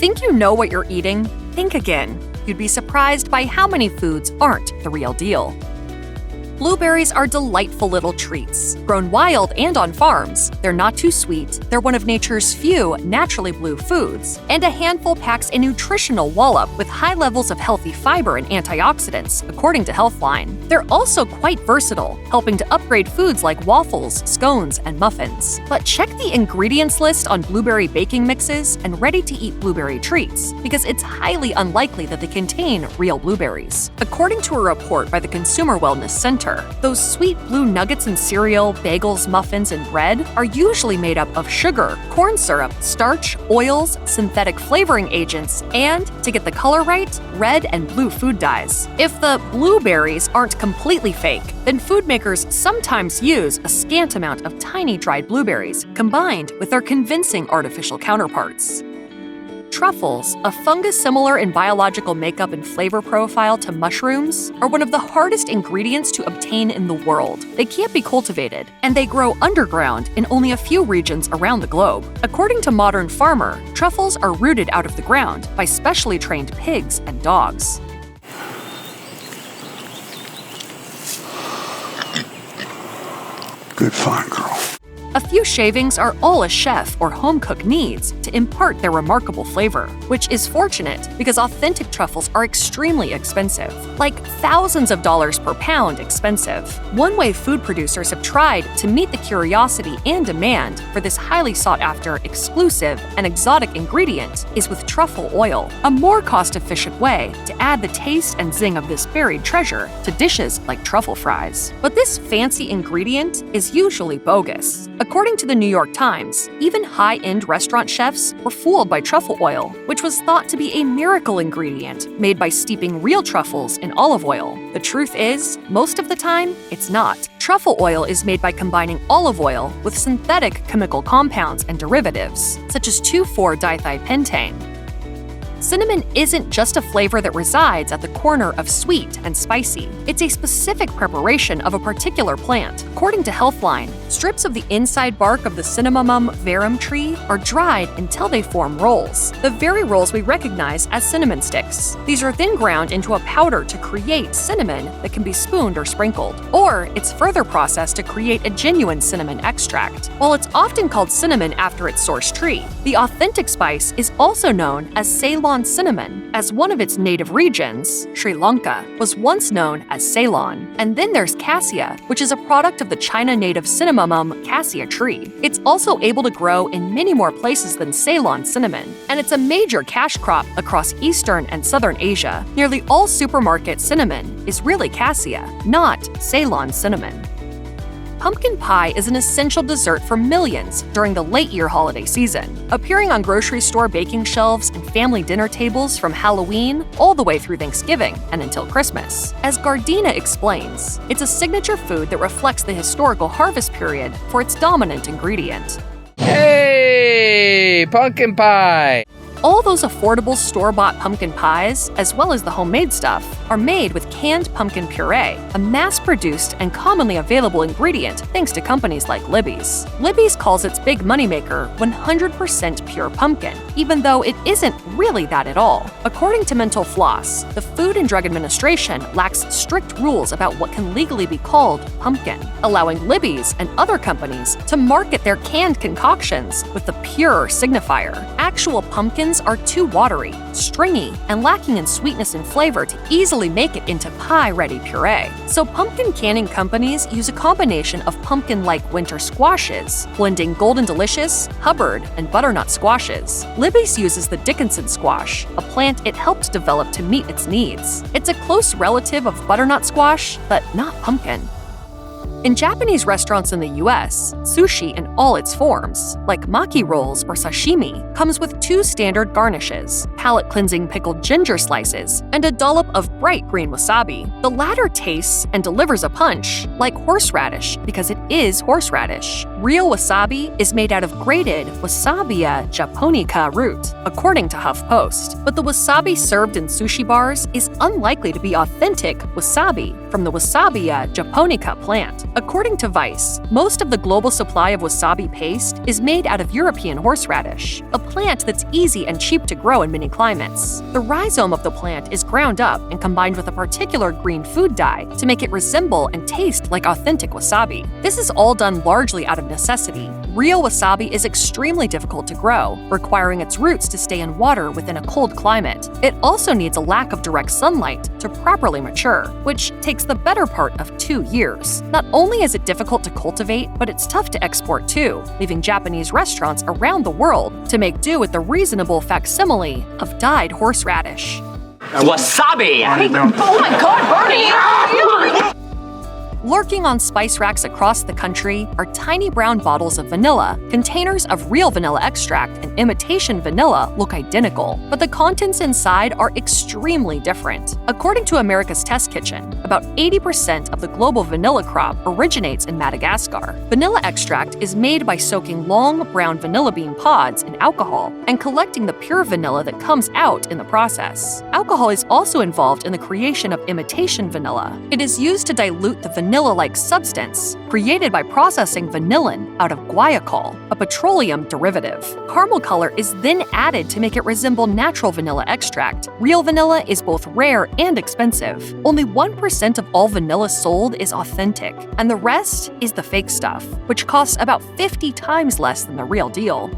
Think you know what you're eating? Think again. You'd be surprised by how many foods aren't the real deal. Blueberries are delightful little treats. Grown wild and on farms, they're not too sweet, they're one of nature's few naturally blue foods, and a handful packs a nutritional wallop with high levels of healthy fiber and antioxidants, according to Healthline. They're also quite versatile, helping to upgrade foods like waffles, scones, and muffins. But check the ingredients list on blueberry baking mixes and ready-to-eat blueberry treats, because it's highly unlikely that they contain real blueberries. According to a report by the Consumer Wellness Center, those sweet blue nuggets in cereal, bagels, muffins, and bread are usually made up of sugar, corn syrup, starch, oils, synthetic flavoring agents, and, to get the color right, red and blue food dyes. If the blueberries aren't completely fake, then food makers sometimes use a scant amount of tiny dried blueberries combined with their convincing artificial counterparts. Truffles, a fungus similar in biological makeup and flavor profile to mushrooms, are one of the hardest ingredients to obtain in the world. They can't be cultivated, and they grow underground in only a few regions around the globe. According to Modern Farmer, truffles are rooted out of the ground by specially trained pigs and dogs. Good find, girl. A few shavings are all a chef or home cook needs to impart their remarkable flavor, which is fortunate because authentic truffles are extremely expensive, like thousands of dollars per pound expensive. One way food producers have tried to meet the curiosity and demand for this highly sought-after, exclusive, and exotic ingredient is with truffle oil, a more cost-efficient way to add the taste and zing of this buried treasure to dishes like truffle fries. But this fancy ingredient is usually bogus. According to the New York Times, even high-end restaurant chefs were fooled by truffle oil, which was thought to be a miracle ingredient made by steeping real truffles in olive oil. The truth is, most of the time, it's not. Truffle oil is made by combining olive oil with synthetic chemical compounds and derivatives, such as 2,4-dithylpentane. Cinnamon isn't just a flavor that resides at the corner of sweet and spicy. It's a specific preparation of a particular plant. According to Healthline, strips of the inside bark of the Cinnamomum verum tree are dried until they form rolls, the very rolls we recognize as cinnamon sticks. These are then ground into a powder to create cinnamon that can be spooned or sprinkled, or it's further processed to create a genuine cinnamon extract. While it's often called cinnamon after its source tree, the authentic spice is also known as Ceylon cinnamon, as one of its native regions, Sri Lanka, was once known as Ceylon. And then there's cassia, which is a product of the China native Cinnamomum cassia tree. It's also able to grow in many more places than Ceylon cinnamon, and it's a major cash crop across Eastern and Southern Asia. Nearly all supermarket cinnamon is really cassia, not Ceylon cinnamon. Pumpkin pie is an essential dessert for millions during the late-year holiday season, appearing on grocery store baking shelves and family dinner tables from Halloween all the way through Thanksgiving and until Christmas. As Gardena explains, it's a signature food that reflects the historical harvest period for its dominant ingredient. Hey, pumpkin pie! All those affordable store-bought pumpkin pies, as well as the homemade stuff, are made with canned pumpkin puree, a mass-produced and commonly available ingredient thanks to companies like Libby's. Libby's calls its big moneymaker 100% pure pumpkin, even though it isn't really that at all. According to Mental Floss, the Food and Drug Administration lacks strict rules about what can legally be called pumpkin, allowing Libby's and other companies to market their canned concoctions with the pure signifier. Actual pumpkins are too watery, stringy, and lacking in sweetness and flavor to easily make it into pie-ready puree. So pumpkin canning companies use a combination of pumpkin-like winter squashes, blending Golden Delicious, Hubbard, and butternut squashes. Libby's uses the Dickinson squash, a plant it helped develop to meet its needs. It's a close relative of butternut squash, but not pumpkin. In Japanese restaurants in the US, sushi in all its forms, like maki rolls or sashimi, comes with two standard garnishes: palate-cleansing pickled ginger slices and a dollop of bright green wasabi. The latter tastes and delivers a punch like horseradish because it is horseradish. Real wasabi is made out of grated Wasabia japonica root, according to HuffPost. But the wasabi served in sushi bars is unlikely to be authentic wasabi from the Wasabia japonica plant. According to Vice, most of the global supply of wasabi paste is made out of European horseradish, a plant that's easy and cheap to grow in many climates. The rhizome of the plant is ground up and combined with a particular green food dye to make it resemble and taste like authentic wasabi. This is all done largely out of necessity. Real wasabi is extremely difficult to grow, requiring its roots to stay in water within a cold climate. It also needs a lack of direct sunlight to properly mature, which takes the better part of 2 years. Not only is it difficult to cultivate, but it's tough to export too, leaving Japanese restaurants around the world to make do with the reasonable facsimile of dyed horseradish. Wasabi! Oh my God, Bernie! Lurking on spice racks across the country are tiny brown bottles of vanilla. Containers of real vanilla extract and imitation vanilla look identical, but the contents inside are extremely different. According to America's Test Kitchen, about 80% of the global vanilla crop originates in Madagascar. Vanilla extract is made by soaking long brown vanilla bean pods in alcohol and collecting the pure vanilla that comes out in the process. Alcohol is also involved in the creation of imitation vanilla. It is used to dilute the vanilla-like substance created by processing vanillin out of guaiacol, a petroleum derivative. Caramel color is then added to make it resemble natural vanilla extract. Real vanilla is both rare and expensive. Only 1% of all vanilla sold is authentic, and the rest is the fake stuff, which costs about 50 times less than the real deal.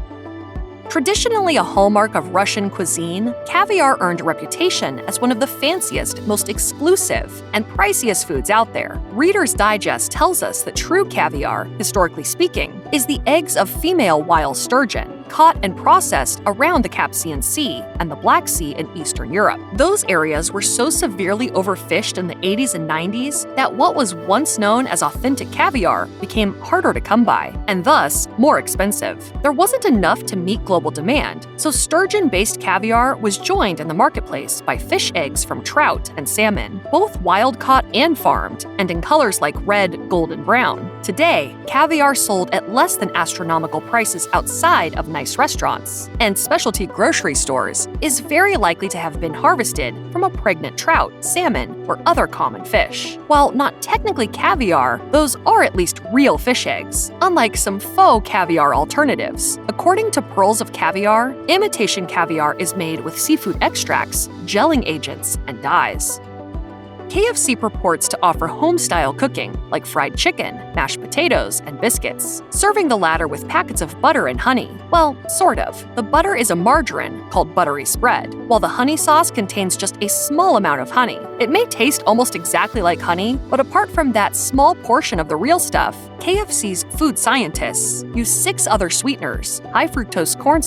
Traditionally a hallmark of Russian cuisine, caviar earned a reputation as one of the fanciest, most exclusive, and priciest foods out there. Reader's Digest tells us that true caviar, historically speaking, is the eggs of female wild sturgeon, caught and processed around the Caspian Sea and the Black Sea in Eastern Europe. Those areas were so severely overfished in the 80s and 90s that what was once known as authentic caviar became harder to come by, and thus more expensive. There wasn't enough to meet global demand, so sturgeon-based caviar was joined in the marketplace by fish eggs from trout and salmon, both wild-caught and farmed, and in colors like red, gold, and brown. Today, caviar sold at less than astronomical prices outside of nice restaurants and specialty grocery stores is very likely to have been harvested from a pregnant trout, salmon, or other common fish. While not technically caviar, those are at least real fish eggs, unlike some faux caviar alternatives. According to Pearls of Caviar, imitation caviar is made with seafood extracts, gelling agents, and dyes. KFC purports to offer home-style cooking, like fried chicken, mashed potatoes, and biscuits, serving the latter with packets of butter and honey. Well, sort of. The butter is a margarine, called buttery spread, while the honey sauce contains just a small amount of honey. It may taste almost exactly like honey, but apart from that small portion of the real stuff, KFC's food scientists use 6 other sweeteners: high fructose corn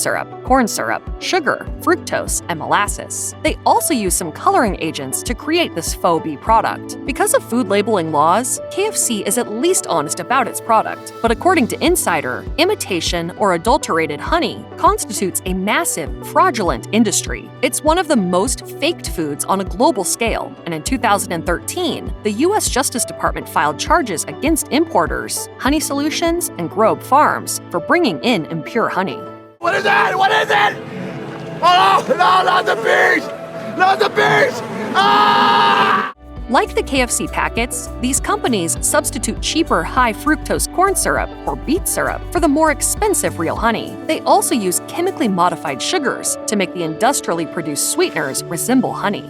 syrup, sugar, fructose, and molasses. They also use some coloring agents to create this faux beef product. Because of food labeling laws, KFC is at least honest about its product. But according to Insider, imitation or adulterated honey constitutes a massive, fraudulent industry. It's one of the most faked foods on a global scale, and in 2013, the U.S. Justice Department filed charges against importers, Honey Solutions, and Grove Farms for bringing in impure honey. What is that? What is it? Oh, no, not the bees! Not the bees! Ah! Like the KFC packets, these companies substitute cheaper high fructose corn syrup or beet syrup for the more expensive real honey. They also use chemically modified sugars to make the industrially produced sweeteners resemble honey.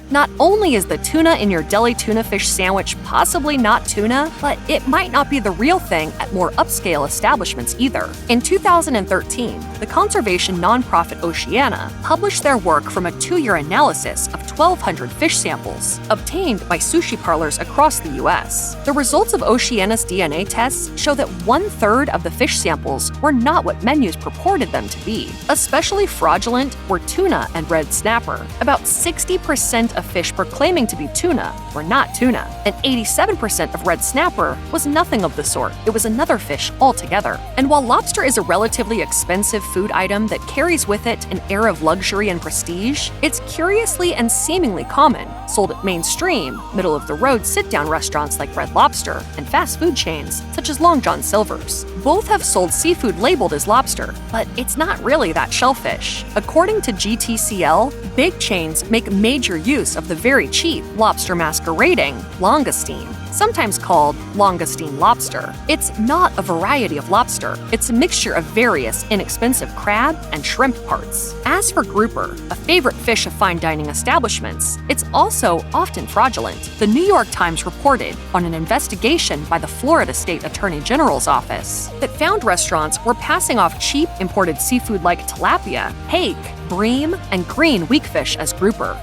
Not only is the tuna in your deli tuna fish sandwich possibly not tuna, but it might not be the real thing at more upscale establishments either. In 2013, the conservation nonprofit Oceana published their work from a 2-year analysis of 1,200 fish samples obtained by sushi parlors across the U.S. The results of Oceana's DNA tests show that 1/3 of the fish samples were not what menus purported them to be. Especially fraudulent were tuna and red snapper. About 60% of fish proclaiming to be tuna were not tuna, and 87% of red snapper was nothing of the sort. It was another fish altogether. And while lobster is a relatively expensive food item that carries with it an air of luxury and prestige, it's curiously and seemingly common, sold at mainstream, middle-of-the-road sit-down restaurants like Red Lobster and fast food chains such as Long John Silver's. Both have sold seafood labeled as lobster, but it's not really that shellfish. According to GTCL, big chains make major use of the very cheap lobster masquerading langoustine. sometimes called langoustine lobster. It's not a variety of lobster, it's a mixture of various inexpensive crab and shrimp parts. As for grouper, a favorite fish of fine dining establishments, it's also often fraudulent. The New York Times reported on an investigation by the Florida State Attorney General's office that found restaurants were passing off cheap imported seafood like tilapia, hake, bream, and green weakfish as grouper.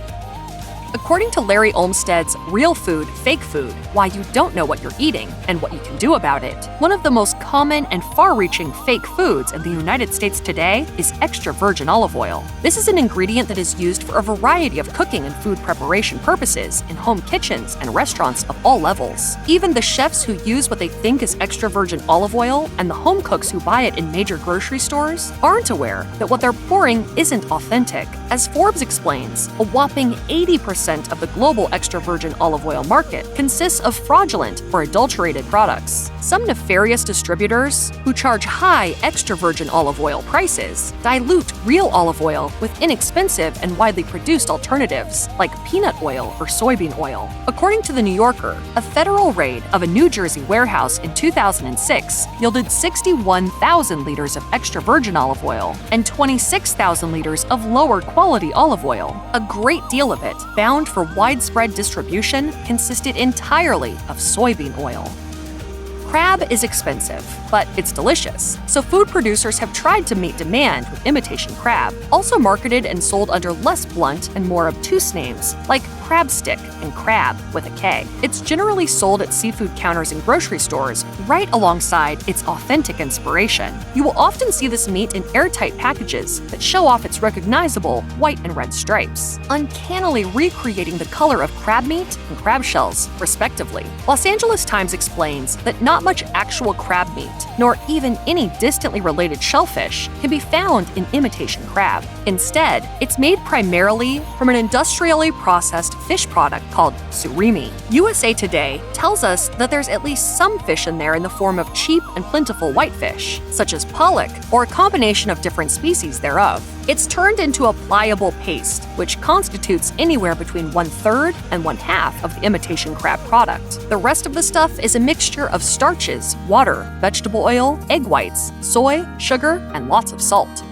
According to Larry Olmstead's Real Food, Fake Food, Why You Don't Know What You're Eating and What You Can Do About It, one of the most common and far-reaching fake foods in the United States today is extra virgin olive oil. This is an ingredient that is used for a variety of cooking and food preparation purposes in home kitchens and restaurants of all levels. Even the chefs who use what they think is extra virgin olive oil and the home cooks who buy it in major grocery stores aren't aware that what they're pouring isn't authentic. As Forbes explains, a whopping 80% of the global extra virgin olive oil market consists of fraudulent or adulterated products. Some nefarious distributors, who charge high extra virgin olive oil prices, dilute real olive oil with inexpensive and widely produced alternatives like peanut oil or soybean oil. According to The New Yorker, a federal raid of a New Jersey warehouse in 2006 yielded 61,000 liters of extra virgin olive oil and 26,000 liters of lower quality olive oil. A great deal of it, bound for widespread distribution, consisted entirely of soybean oil. Crab is expensive, but it's delicious, so food producers have tried to meet demand with imitation crab, also marketed and sold under less blunt and more obtuse names like crab stick and crab with a K. It's generally sold at seafood counters in grocery stores right alongside its authentic inspiration. You will often see this meat in airtight packages that show off its recognizable white and red stripes, uncannily recreating the color of crab meat and crab shells, respectively. Los Angeles Times explains that not much actual crab meat, nor even any distantly related shellfish, can be found in imitation crab. Instead, it's made primarily from an industrially processed fish product called surimi. USA Today tells us that there's at least some fish in there in the form of cheap and plentiful whitefish, such as pollock, or a combination of different species thereof. It's turned into a pliable paste, which constitutes anywhere between 1/3 and 1/2 of the imitation crab product. The rest of the stuff is a mixture of starches, water, vegetable oil, egg whites, soy, sugar, and lots of salt.